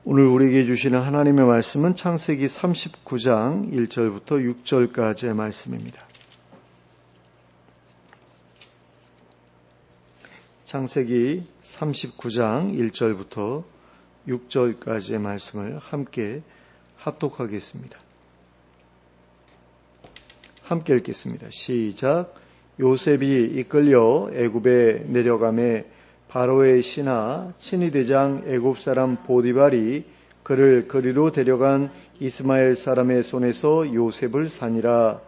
오늘 우리에게 주시는 하나님의 말씀은 창세기 39장 1절부터 6절까지의 말씀입니다. 창세기 39장 1절부터 6절까지의 말씀을 함께 합독하겠습니다. 함께 읽겠습니다. 시작. 요셉이 이끌려 애굽에 내려가매 바로의 신하 친위대장 애굽 사람 보디발이 그를 그리로 데려간 이스마엘 사람의 손에서 요셉을 사니라.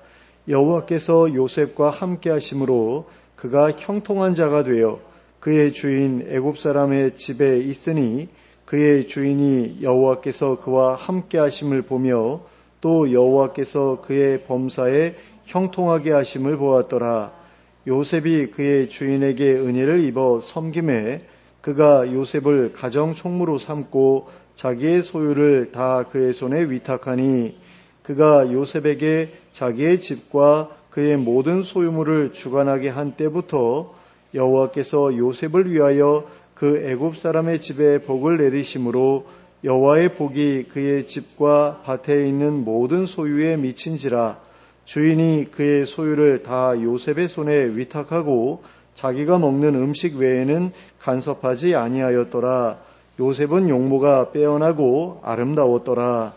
여호와께서 요셉과 함께 하심으로 그가 형통한 자가 되어 그의 주인 애굽 사람의 집에 있으니 그의 주인이 여호와께서 그와 함께 하심을 보며 또 여호와께서 그의 범사에 형통하게 하심을 보았더라. 요셉이 그의 주인에게 은혜를 입어 섬김에 그가 요셉을 가정 총무로 삼고 자기의 소유를 다 그의 손에 위탁하니 그가 요셉에게 자기의 집과 그의 모든 소유물을 주관하게 한 때부터 여호와께서 요셉을 위하여 그 애굽 사람의 집에 복을 내리심으로 여호와의 복이 그의 집과 밭에 있는 모든 소유에 미친지라. 주인이 그의 소유를 다 요셉의 손에 위탁하고 자기가 먹는 음식 외에는 간섭하지 아니하였더라. 요셉은 용모가 빼어나고 아름다웠더라.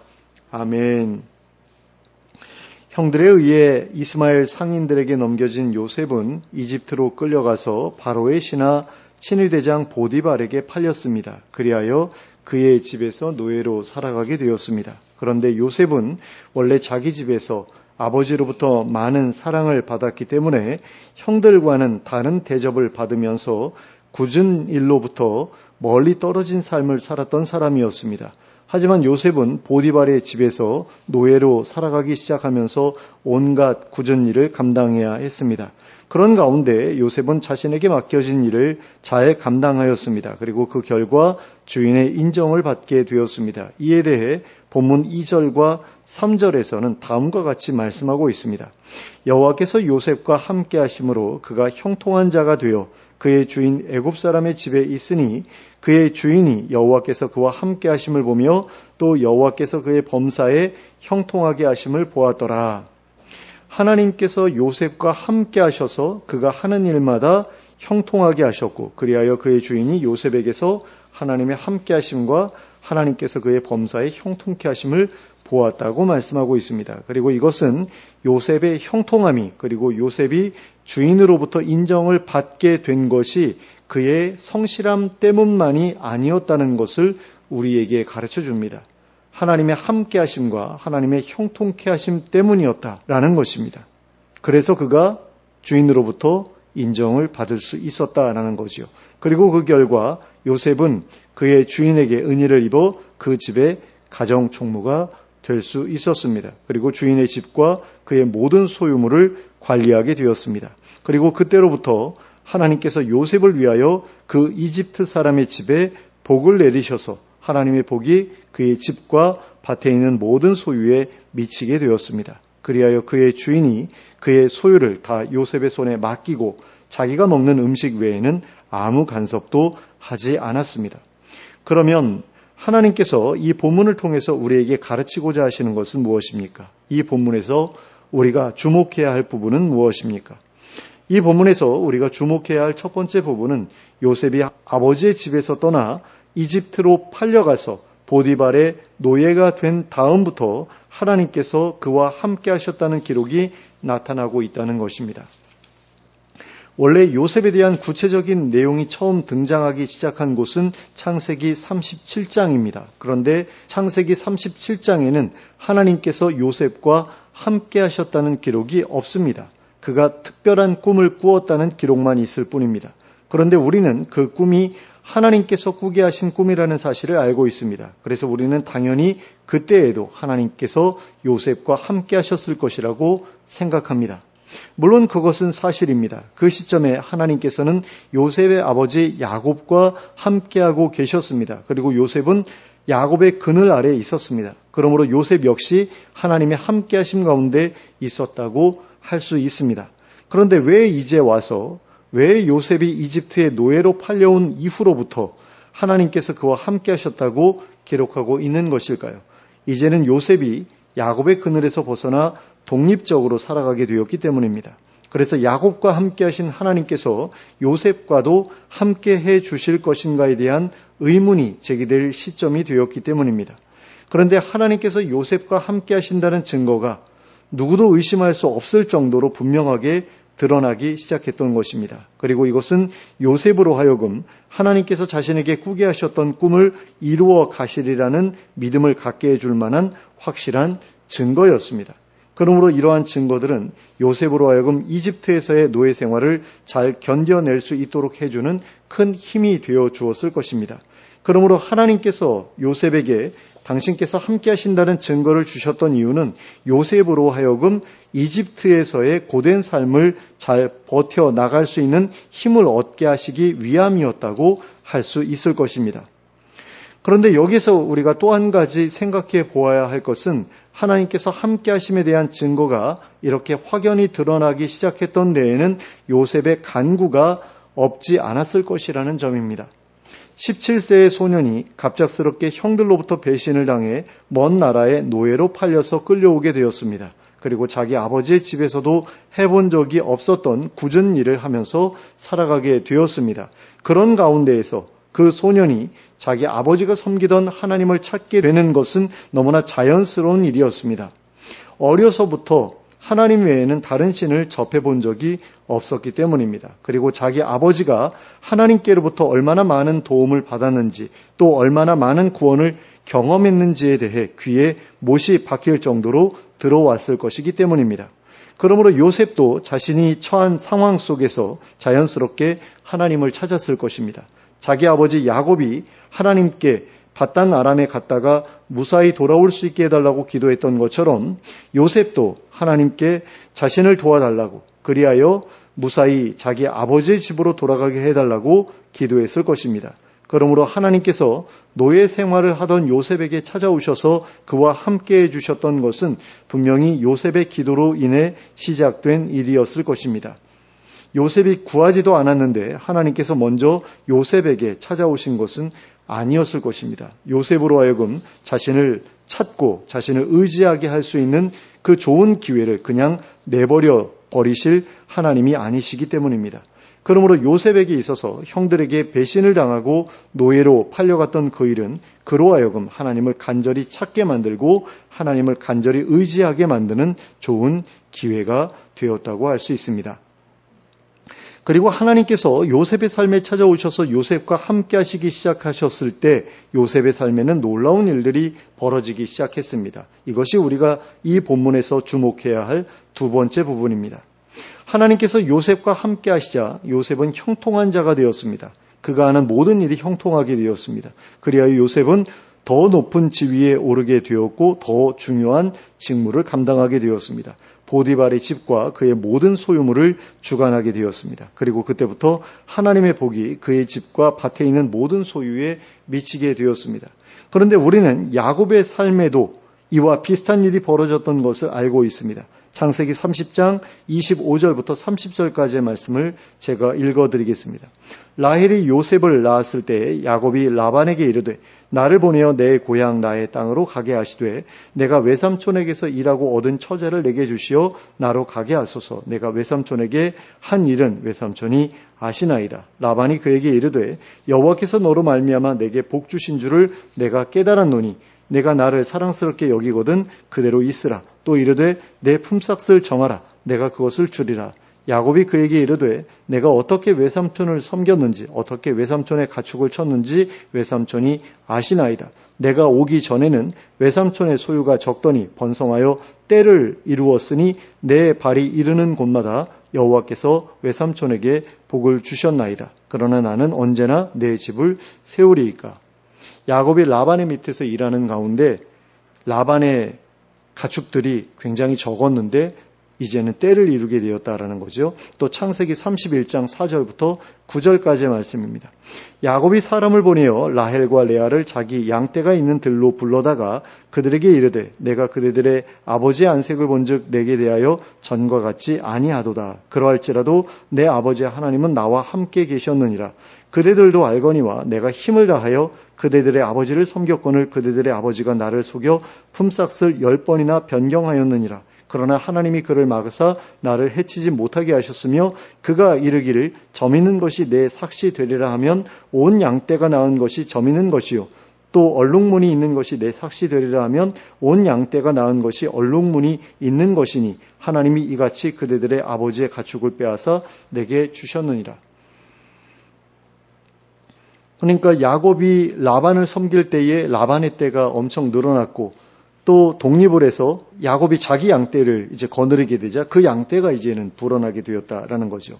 아멘. 형들에 의해 이스마엘 상인들에게 넘겨진 요셉은 이집트로 끌려가서 바로의 신하 친위대장 보디발에게 팔렸습니다. 그리하여 그의 집에서 노예로 살아가게 되었습니다. 그런데 요셉은 원래 자기 집에서 아버지로부터 많은 사랑을 받았기 때문에 형들과는 다른 대접을 받으면서 굳은 일로부터 멀리 떨어진 삶을 살았던 사람이었습니다. 하지만 요셉은 보디발의 집에서 노예로 살아가기 시작하면서 온갖 굳은 일을 감당해야 했습니다. 그런 가운데 요셉은 자신에게 맡겨진 일을 잘 감당하였습니다. 그리고 그 결과 주인의 인정을 받게 되었습니다. 이에 대해 본문 2절과 3절에서는 다음과 같이 말씀하고 있습니다. 여호와께서 요셉과 함께 하심으로 그가 형통한 자가 되어 그의 주인 애굽 사람의 집에 있으니 그의 주인이 여호와께서 그와 함께 하심을 보며 또 여호와께서 그의 범사에 형통하게 하심을 보았더라. 하나님께서 요셉과 함께 하셔서 그가 하는 일마다 형통하게 하셨고 그리하여 그의 주인이 요셉에게서 하나님의 함께 하심과 하나님께서 그의 범사에 형통케 하심을 보았다고 말씀하고 있습니다. 그리고 이것은 요셉의 형통함이 그리고 요셉이 주인으로부터 인정을 받게 된 것이 그의 성실함 때문만이 아니었다는 것을 우리에게 가르쳐 줍니다. 하나님의 함께 하심과 하나님의 형통케 하심 때문이었다라는 것입니다. 그래서 그가 주인으로부터 인정을 받을 수 있었다라는 거지요. 그리고 그 결과 요셉은 그의 주인에게 은혜를 입어 그 집의 가정 총무가 될 수 있었습니다. 그리고 주인의 집과 그의 모든 소유물을 관리하게 되었습니다. 그리고 그때로부터 하나님께서 요셉을 위하여 그 이집트 사람의 집에 복을 내리셔서 하나님의 복이 그의 집과 밭에 있는 모든 소유에 미치게 되었습니다. 그리하여 그의 주인이 그의 소유를 다 요셉의 손에 맡기고 자기가 먹는 음식 외에는 아무 간섭도 하지 않았습니다. 그러면 하나님께서 이 본문을 통해서 우리에게 가르치고자 하시는 것은 무엇입니까? 이 본문에서 우리가 주목해야 할 부분은 무엇입니까? 이 본문에서 우리가 주목해야 할 첫 번째 부분은 요셉이 아버지의 집에서 떠나 이집트로 팔려가서 보디발의 노예가 된 다음부터 하나님께서 그와 함께 하셨다는 기록이 나타나고 있다는 것입니다. 원래 요셉에 대한 구체적인 내용이 처음 등장하기 시작한 곳은 창세기 37장입니다. 그런데 창세기 37장에는 하나님께서 요셉과 함께 하셨다는 기록이 없습니다. 그가 특별한 꿈을 꾸었다는 기록만 있을 뿐입니다. 그런데 우리는 그 꿈이 하나님께서 꾸게 하신 꿈이라는 사실을 알고 있습니다. 그래서 우리는 당연히 그때에도 하나님께서 요셉과 함께 하셨을 것이라고 생각합니다. 물론 그것은 사실입니다. 그 시점에 하나님께서는 요셉의 아버지 야곱과 함께하고 계셨습니다. 그리고 요셉은 야곱의 그늘 아래에 있었습니다. 그러므로 요셉 역시 하나님의 함께하심 가운데 있었다고 할 수 있습니다. 그런데 왜 이제 와서 왜 요셉이 이집트의 노예로 팔려온 이후로부터 하나님께서 그와 함께 하셨다고 기록하고 있는 것일까요? 이제는 요셉이 야곱의 그늘에서 벗어나 독립적으로 살아가게 되었기 때문입니다. 그래서 야곱과 함께 하신 하나님께서 요셉과도 함께 해 주실 것인가에 대한 의문이 제기될 시점이 되었기 때문입니다. 그런데 하나님께서 요셉과 함께 하신다는 증거가 누구도 의심할 수 없을 정도로 분명하게 드러나기 시작했던 것입니다. 그리고 이것은 요셉으로 하여금 하나님께서 자신에게 꾸게 하셨던 꿈을 이루어 가시리라는 믿음을 갖게 해줄 만한 확실한 증거였습니다. 그러므로 이러한 증거들은 요셉으로 하여금 이집트에서의 노예 생활을 잘 견뎌낼 수 있도록 해주는 큰 힘이 되어 주었을 것입니다. 그러므로 하나님께서 요셉에게 당신께서 함께 하신다는 증거를 주셨던 이유는 요셉으로 하여금 이집트에서의 고된 삶을 잘 버텨나갈 수 있는 힘을 얻게 하시기 위함이었다고 할 수 있을 것입니다. 그런데 여기서 우리가 또 한 가지 생각해 보아야 할 것은 하나님께서 함께 하심에 대한 증거가 이렇게 확연히 드러나기 시작했던 데에는 요셉의 간구가 없지 않았을 것이라는 점입니다. 17세의 소년이 갑작스럽게 형들로부터 배신을 당해 먼 나라의 노예로 팔려서 끌려오게 되었습니다. 그리고 자기 아버지의 집에서도 해본 적이 없었던 굳은 일을 하면서 살아가게 되었습니다. 그런 가운데에서 그 소년이 자기 아버지가 섬기던 하나님을 찾게 되는 것은 너무나 자연스러운 일이었습니다. 어려서부터 하나님 외에는 다른 신을 접해본 적이 없었기 때문입니다. 그리고 자기 아버지가 하나님께로부터 얼마나 많은 도움을 받았는지 또 얼마나 많은 구원을 경험했는지에 대해 귀에 못이 박힐 정도로 들어왔을 것이기 때문입니다. 그러므로 요셉도 자신이 처한 상황 속에서 자연스럽게 하나님을 찾았을 것입니다. 자기 아버지 야곱이 하나님께 바단 아람에 갔다가 무사히 돌아올 수 있게 해달라고 기도했던 것처럼 요셉도 하나님께 자신을 도와달라고 그리하여 무사히 자기 아버지의 집으로 돌아가게 해달라고 기도했을 것입니다. 그러므로 하나님께서 노예 생활을 하던 요셉에게 찾아오셔서 그와 함께 해주셨던 것은 분명히 요셉의 기도로 인해 시작된 일이었을 것입니다. 요셉이 구하지도 않았는데 하나님께서 먼저 요셉에게 찾아오신 것은 아니었을 것입니다. 요셉으로 하여금 자신을 찾고 자신을 의지하게 할 수 있는 그 좋은 기회를 그냥 내버려 버리실 하나님이 아니시기 때문입니다. 그러므로 요셉에게 있어서 형들에게 배신을 당하고 노예로 팔려갔던 그 일은 그로 하여금 하나님을 간절히 찾게 만들고 하나님을 간절히 의지하게 만드는 좋은 기회가 되었다고 할 수 있습니다. 그리고 하나님께서 요셉의 삶에 찾아오셔서 요셉과 함께 하시기 시작하셨을 때 요셉의 삶에는 놀라운 일들이 벌어지기 시작했습니다. 이것이 우리가 이 본문에서 주목해야 할 두 번째 부분입니다. 하나님께서 요셉과 함께 하시자 요셉은 형통한 자가 되었습니다. 그가 하는 모든 일이 형통하게 되었습니다. 그리하여 요셉은 더 높은 지위에 오르게 되었고 더 중요한 직무를 감당하게 되었습니다. 보디발의 집과 그의 모든 소유물을 주관하게 되었습니다. 그리고 그때부터 하나님의 복이 그의 집과 밭에 있는 모든 소유에 미치게 되었습니다. 그런데 우리는 야곱의 삶에도 이와 비슷한 일이 벌어졌던 것을 알고 있습니다. 창세기 30장 25절부터 30절까지의 말씀을 제가 읽어드리겠습니다. 라헬이 요셉을 낳았을 때 야곱이 라반에게 이르되 나를 보내어 내 고향 나의 땅으로 가게 하시되 내가 외삼촌에게서 일하고 얻은 처자를 내게 주시어 나로 가게 하소서. 내가 외삼촌에게 한 일은 외삼촌이 아시나이다. 라반이 그에게 이르되 여호와께서 너로 말미암아 내게 복 주신 줄을 내가 깨달았노니 내가 나를 사랑스럽게 여기거든 그대로 있으라. 또 이르되 내 품삯을 정하라. 내가 그것을 주리라. 야곱이 그에게 이르되 내가 어떻게 외삼촌을 섬겼는지 어떻게 외삼촌의 가축을 쳤는지 외삼촌이 아시나이다. 내가 오기 전에는 외삼촌의 소유가 적더니 번성하여 때를 이루었으니 내 발이 이르는 곳마다 여호와께서 외삼촌에게 복을 주셨나이다. 그러나 나는 언제나 내 집을 세우리이까. 야곱이 라반의 밑에서 일하는 가운데 라반의 가축들이 굉장히 적었는데 이제는 때를 이루게 되었다라는 거죠. 또 창세기 31장 4절부터 9절까지의 말씀입니다. 야곱이 사람을 보내어 라헬과 레아를 자기 양떼가 있는 들로 불러다가 그들에게 이르되 내가 그대들의 아버지의 안색을 본즉 내게 대하여 전과 같지 아니하도다. 그러할지라도 내 아버지 하나님은 나와 함께 계셨느니라. 그대들도 알거니와 내가 힘을 다하여 그대들의 아버지를 섬겼거늘 그대들의 아버지가 나를 속여 품삯을 10번이나 변경하였느니라. 그러나 하나님이 그를 막으사 나를 해치지 못하게 하셨으며 그가 이르기를 점 있는 것이 내 삭시 되리라 하면 온 양떼가 낳은 것이 점 있는 것이요 또 얼룩무늬 있는 것이 내 삭시 되리라 하면 온 양떼가 낳은 것이 얼룩무늬 있는 것이니 하나님이 이같이 그대들의 아버지의 가축을 빼앗아 내게 주셨느니라. 그러니까 야곱이 라반을 섬길 때에 라반의 떼가 엄청 늘어났고 또 독립을 해서 야곱이 자기 양떼를 이제 거느리게 되자 그 양떼가 이제는 불어나게 되었다라는 거죠.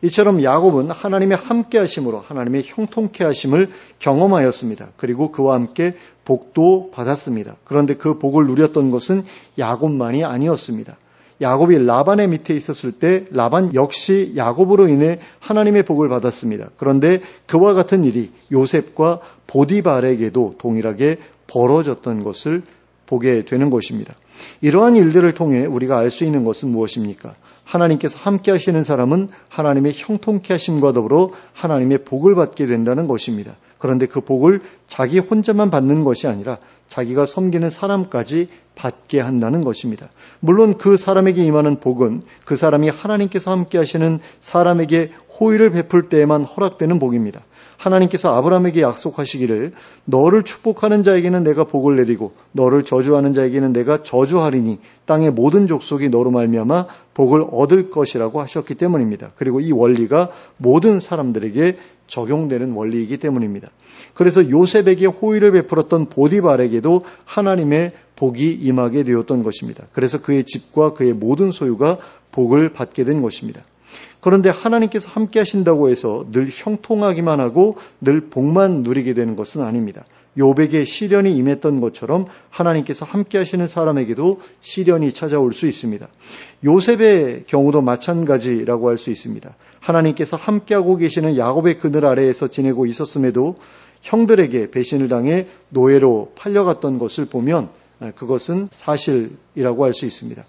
이처럼 야곱은 하나님의 함께 하심으로 하나님의 형통케 하심을 경험하였습니다. 그리고 그와 함께 복도 받았습니다. 그런데 그 복을 누렸던 것은 야곱만이 아니었습니다. 야곱이 라반의 밑에 있었을 때 라반 역시 야곱으로 인해 하나님의 복을 받았습니다. 그런데 그와 같은 일이 요셉과 보디발에게도 동일하게 벌어졌던 것을 보게 되는 것입니다. 이러한 일들을 통해 우리가 알 수 있는 것은 무엇입니까? 하나님께서 함께 하시는 사람은 하나님의 형통케 하심과 더불어 하나님의 복을 받게 된다는 것입니다. 그런데 그 복을 자기 혼자만 받는 것이 아니라 자기가 섬기는 사람까지 받게 한다는 것입니다. 물론 그 사람에게 임하는 복은 그 사람이 하나님께서 함께 하시는 사람에게 호의를 베풀 때에만 허락되는 복입니다. 하나님께서 아브라함에게 약속하시기를 너를 축복하는 자에게는 내가 복을 내리고 너를 저주하는 자에게는 내가 저주하리니 땅의 모든 족속이 너로 말미암아 복을 얻을 것이라고 하셨기 때문입니다. 그리고 이 원리가 모든 사람들에게 적용되는 원리이기 때문입니다. 그래서 요셉에게 호의를 베풀었던 보디발에게도 하나님의 복이 임하게 되었던 것입니다. 그래서 그의 집과 그의 모든 소유가 복을 받게 된 것입니다. 그런데 하나님께서 함께 하신다고 해서 늘 형통하기만 하고 늘 복만 누리게 되는 것은 아닙니다. 욥에게 시련이 임했던 것처럼 하나님께서 함께 하시는 사람에게도 시련이 찾아올 수 있습니다. 요셉의 경우도 마찬가지라고 할 수 있습니다. 하나님께서 함께하고 계시는 야곱의 그늘 아래에서 지내고 있었음에도 형들에게 배신을 당해 노예로 팔려갔던 것을 보면 그것은 사실이라고 할 수 있습니다.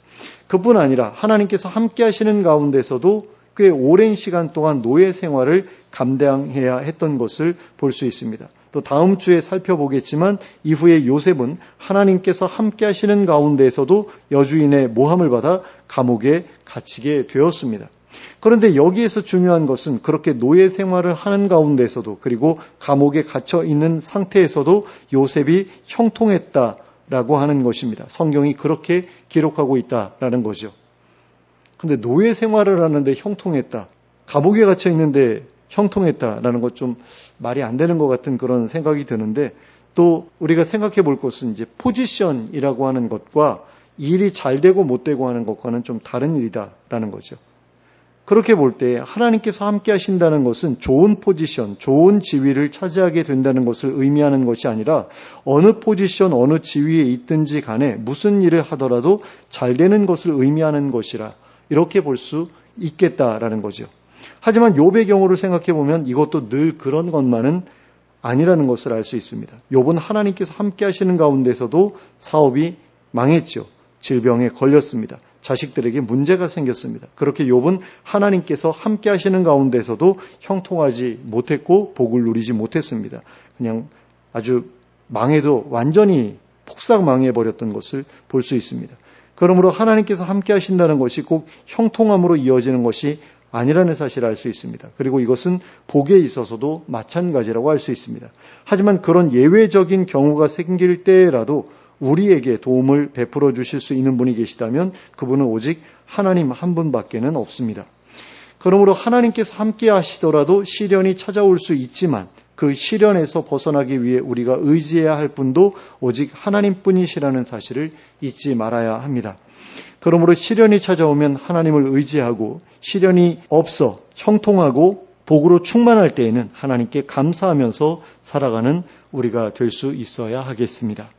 그뿐 아니라 하나님께서 함께 하시는 가운데서도 꽤 오랜 시간 동안 노예 생활을 감당해야 했던 것을 볼 수 있습니다. 또 다음 주에 살펴보겠지만 이후에 요셉은 하나님께서 함께 하시는 가운데에서도 여주인의 모함을 받아 감옥에 갇히게 되었습니다. 그런데 여기에서 중요한 것은 그렇게 노예 생활을 하는 가운데서도 그리고 감옥에 갇혀 있는 상태에서도 요셉이 형통했다라고 하는 것입니다. 성경이 그렇게 기록하고 있다라는 거죠. 근데 노예 생활을 하는데 형통했다. 감옥에 갇혀 있는데 형통했다라는 것 좀 말이 안 되는 것 같은 그런 생각이 드는데 또 우리가 생각해 볼 것은 이제 포지션이라고 하는 것과 일이 잘 되고 못 되고 하는 것과는 좀 다른 일이다라는 거죠. 그렇게 볼 때 하나님께서 함께 하신다는 것은 좋은 포지션, 좋은 지위를 차지하게 된다는 것을 의미하는 것이 아니라 어느 포지션, 어느 지위에 있든지 간에 무슨 일을 하더라도 잘 되는 것을 의미하는 것이라 이렇게 볼 수 있겠다라는 거죠. 하지만 욥의 경우를 생각해 보면 이것도 늘 그런 것만은 아니라는 것을 알 수 있습니다. 욥은 하나님께서 함께 하시는 가운데서도 사업이 망했죠. 질병에 걸렸습니다. 자식들에게 문제가 생겼습니다. 그렇게 욥은 하나님께서 함께 하시는 가운데서도 형통하지 못했고 복을 누리지 못했습니다. 그냥 아주 망해도 완전히 폭삭 망해버렸던 것을 볼 수 있습니다. 그러므로 하나님께서 함께 하신다는 것이 꼭 형통함으로 이어지는 것이 아니라는 사실을 알 수 있습니다. 그리고 이것은 복에 있어서도 마찬가지라고 할 수 있습니다. 하지만 그런 예외적인 경우가 생길 때라도 우리에게 도움을 베풀어 주실 수 있는 분이 계시다면 그분은 오직 하나님 한 분밖에는 없습니다. 그러므로 하나님께서 함께 하시더라도 시련이 찾아올 수 있지만 그 시련에서 벗어나기 위해 우리가 의지해야 할 분도 오직 하나님뿐이시라는 사실을 잊지 말아야 합니다. 그러므로 시련이 찾아오면 하나님을 의지하고 시련이 없어 형통하고 복으로 충만할 때에는 하나님께 감사하면서 살아가는 우리가 될 수 있어야 하겠습니다.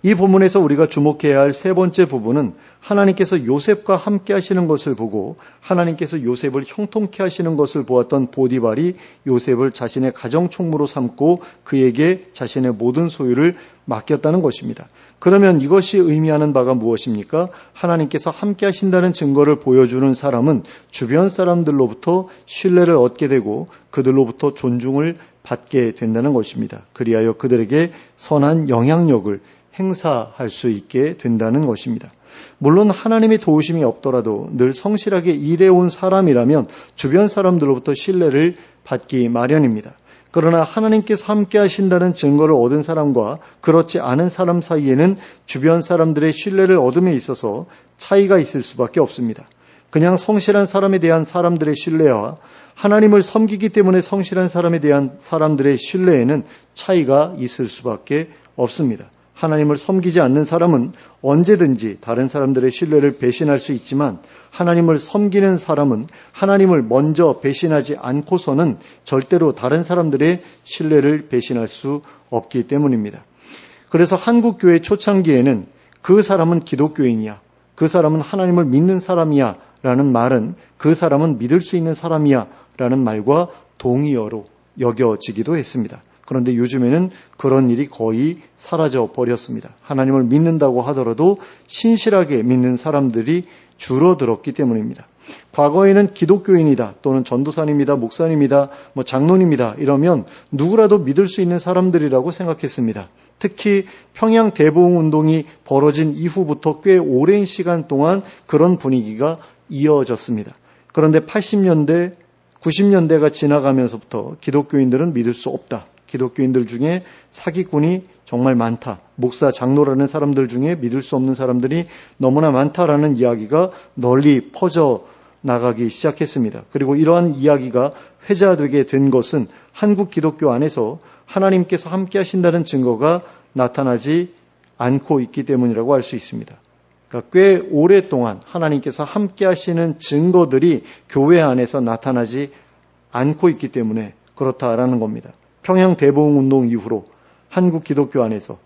이 본문에서 우리가 주목해야 할 세 번째 부분은 하나님께서 요셉과 함께 하시는 것을 보고 하나님께서 요셉을 형통케 하시는 것을 보았던 보디발이 요셉을 자신의 가정 총무로 삼고 그에게 자신의 모든 소유를 맡겼다는 것입니다. 그러면 이것이 의미하는 바가 무엇입니까? 하나님께서 함께 하신다는 증거를 보여주는 사람은 주변 사람들로부터 신뢰를 얻게 되고 그들로부터 존중을 받게 된다는 것입니다. 그리하여 그들에게 선한 영향력을 행사할 수 있게 된다는 것입니다. 물론 하나님의 도우심이 없더라도 늘 성실하게 일해온 사람이라면 주변 사람들로부터 신뢰를 받기 마련입니다. 그러나 하나님께서 함께 하신다는 증거를 얻은 사람과 그렇지 않은 사람 사이에는 주변 사람들의 신뢰를 얻음에 있어서 차이가 있을 수밖에 없습니다. 그냥 성실한 사람에 대한 사람들의 신뢰와 하나님을 섬기기 때문에 성실한 사람에 대한 사람들의 신뢰에는 차이가 있을 수밖에 없습니다. 하나님을 섬기지 않는 사람은 언제든지 다른 사람들의 신뢰를 배신할 수 있지만 하나님을 섬기는 사람은 하나님을 먼저 배신하지 않고서는 절대로 다른 사람들의 신뢰를 배신할 수 없기 때문입니다. 그래서 한국교회 초창기에는 그 사람은 기독교인이야, 그 사람은 하나님을 믿는 사람이야 라는 말은 그 사람은 믿을 수 있는 사람이야 라는 말과 동의어로 여겨지기도 했습니다. 그런데 요즘에는 그런 일이 거의 사라져 버렸습니다. 하나님을 믿는다고 하더라도 신실하게 믿는 사람들이 줄어들었기 때문입니다. 과거에는 기독교인이다 또는 전도사님이다, 목사님이다, 장로님이다 이러면 누구라도 믿을 수 있는 사람들이라고 생각했습니다. 특히 평양 대보응운동이 벌어진 이후부터 꽤 오랜 시간 동안 그런 분위기가 이어졌습니다. 그런데 80년대, 90년대가 지나가면서부터 기독교인들은 믿을 수 없다. 기독교인들 중에 사기꾼이 정말 많다. 목사, 장로라는 사람들 중에 믿을 수 없는 사람들이 너무나 많다라는 이야기가 널리 퍼져 나가기 시작했습니다. 그리고 이러한 이야기가 회자되게 된 것은 한국 기독교 안에서 하나님께서 함께 하신다는 증거가 나타나지 않고 있기 때문이라고 할 수 있습니다. 그러니까 꽤 오랫동안 하나님께서 함께 하시는 증거들이 교회 안에서 나타나지 않고 있기 때문에 그렇다라는 겁니다. 평양 대보응운동 이후로 한국 기독교 안에서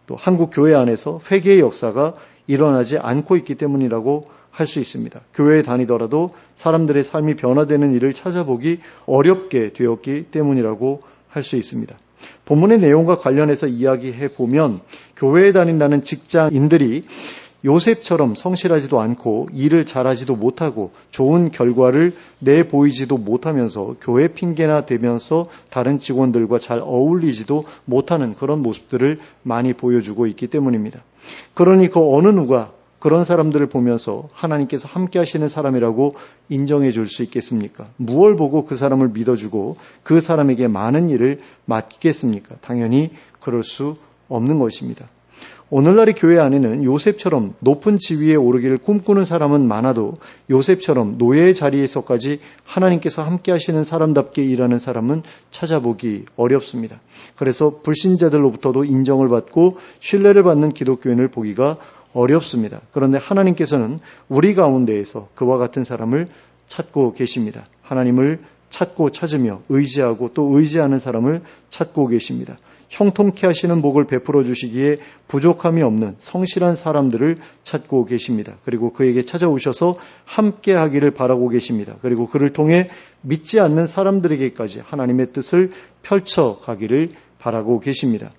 또 한국 교회 안에서 회개의 역사가 일어나지 않고 있기 때문이라고 할 수 있습니다. 교회에 다니더라도 사람들의 삶이 변화되는 일을 찾아보기 어렵게 되었기 때문이라고 할 수 있습니다. 본문의 내용과 관련해서 이야기해 보면 교회에 다닌다는 직장인들이 요셉처럼 성실하지도 않고 일을 잘하지도 못하고 좋은 결과를 내보이지도 못하면서 교회 핑계나 대면서 다른 직원들과 잘 어울리지도 못하는 그런 모습들을 많이 보여주고 있기 때문입니다. 그러니 그 어느 누가 그런 사람들을 보면서 하나님께서 함께 하시는 사람이라고 인정해 줄 수 있겠습니까? 무엇을 보고 그 사람을 믿어주고 그 사람에게 많은 일을 맡기겠습니까? 당연히 그럴 수 없는 것입니다. 오늘날의 교회 안에는 요셉처럼 높은 지위에 오르기를 꿈꾸는 사람은 많아도 요셉처럼 노예의 자리에서까지 하나님께서 함께 하시는 사람답게 일하는 사람은 찾아보기 어렵습니다. 그래서 불신자들로부터도 인정을 받고 신뢰를 받는 기독교인을 보기가 어렵습니다. 그런데 하나님께서는 우리 가운데에서 그와 같은 사람을 찾고 계십니다. 하나님을 찾고 찾으며 의지하고 또 의지하는 사람을 찾고 계십니다. 형통케 하시는 복을 베풀어 주시기에 부족함이 없는 성실한 사람들을 찾고 계십니다. 그리고 그에게 찾아오셔서 함께 하기를 바라고 계십니다. 그리고 그를 통해 믿지 않는 사람들에게까지 하나님의 뜻을 펼쳐가기를 바라고 계십니다.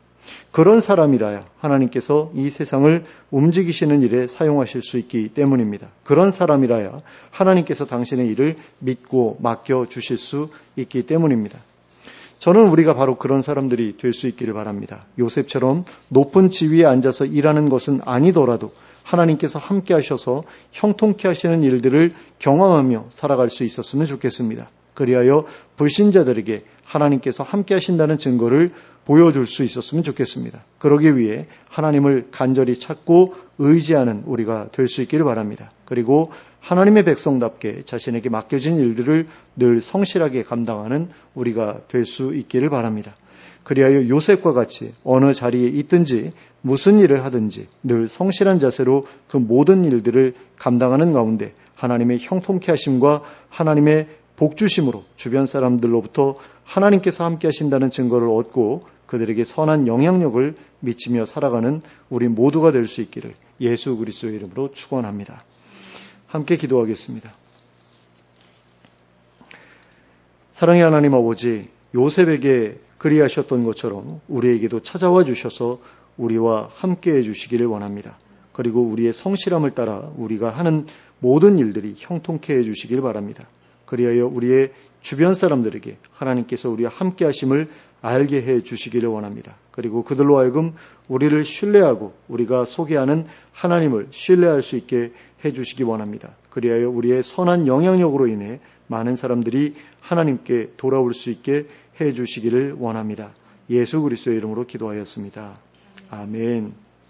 그런 사람이라야 하나님께서 이 세상을 움직이시는 일에 사용하실 수 있기 때문입니다. 그런 사람이라야 하나님께서 당신의 일을 믿고 맡겨주실 수 있기 때문입니다. 저는 우리가 바로 그런 사람들이 될 수 있기를 바랍니다. 요셉처럼 높은 지위에 앉아서 일하는 것은 아니더라도 하나님께서 함께 하셔서 형통케 하시는 일들을 경험하며 살아갈 수 있었으면 좋겠습니다. 그리하여 불신자들에게 하나님께서 함께 하신다는 증거를 보여줄 수 있었으면 좋겠습니다. 그러기 위해 하나님을 간절히 찾고 의지하는 우리가 될 수 있기를 바랍니다. 그리고 하나님의 백성답게 자신에게 맡겨진 일들을 늘 성실하게 감당하는 우리가 될 수 있기를 바랍니다. 그리하여 요셉과 같이 어느 자리에 있든지 무슨 일을 하든지 늘 성실한 자세로 그 모든 일들을 감당하는 가운데 하나님의 형통케 하심과 하나님의 복주심으로 주변 사람들로부터 하나님께서 함께 하신다는 증거를 얻고 그들에게 선한 영향력을 미치며 살아가는 우리 모두가 될 수 있기를 예수 그리스도의 이름으로 축원합니다. 함께 기도하겠습니다. 사랑의 하나님 아버지, 요셉에게 그리하셨던 것처럼 우리에게도 찾아와 주셔서 우리와 함께 해주시기를 원합니다. 그리고 우리의 성실함을 따라 우리가 하는 모든 일들이 형통케 해주시길 바랍니다. 그리하여 우리의 주변 사람들에게 하나님께서 우리와 함께 하심을 알게 해주시기를 원합니다. 그리고 그들로 하여금 우리를 신뢰하고 우리가 소개하는 하나님을 신뢰할 수 있게 해주시기 원합니다. 그리하여 우리의 선한 영향력으로 인해 많은 사람들이 하나님께 돌아올 수 있게 해주시기를 원합니다. 예수 그리스도의 이름으로 기도하였습니다. 아멘.